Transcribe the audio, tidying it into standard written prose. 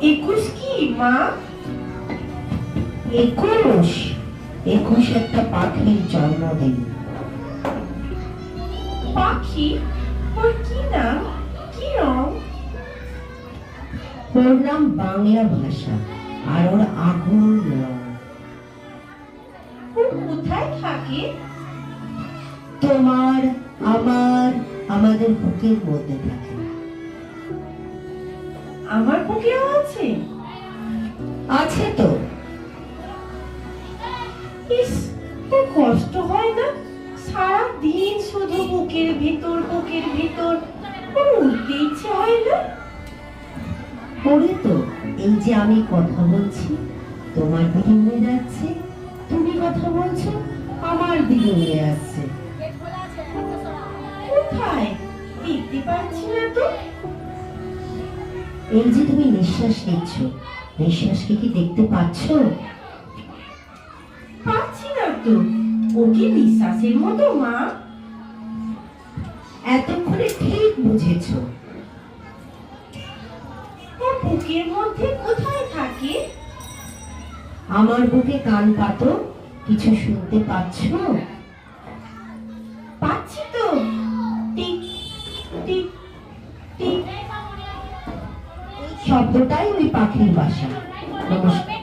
21 কি মা? 21 একটা পাখির জন্মদিন। পাখি? ওর কি নাম, কি রং? ওর নাম বাংলা ভাষা, আর ওর আগুন রং। ও কোথায় থাকে? তোমার, আমার, আমাদের বুকের মধ্যে থাকে। আমার বুকেও আছে? আছে তো। ইস, ওর কষ্ট হয় না? সারা দিন শুধু বুকের ভিতর বুকের ভিতর, ওর উঠতে ইচ্ছে হয় না? পড়ে তো এই যে আমি কথা বলছি, তোমার দিকে উড়ে যাচ্ছে, তুমি কথা বলছো, আমার দিকে উড়ে আসছে। কোথায়? দেখতে পাচ্ছি না তো। এই যে তুমি নিঃশ্বাস নিচ্ছ, নিঃশ্বাসকে কি দেখতে পাচ্ছ? পাচ্ছি না তো। ও কি নিঃশ্বাসের মতো মা? এতক্ষণে ঠিক বুঝেছ। ও বুকের মধ্যে কোথায় থাকে? আমার বুকে কান পাতো, কিছু শুনতে পাচ্ছ? পাচ্ছি তো। টিক টিক টিক। শব্দটাই ওই পাখির বাসা। নমস্কার।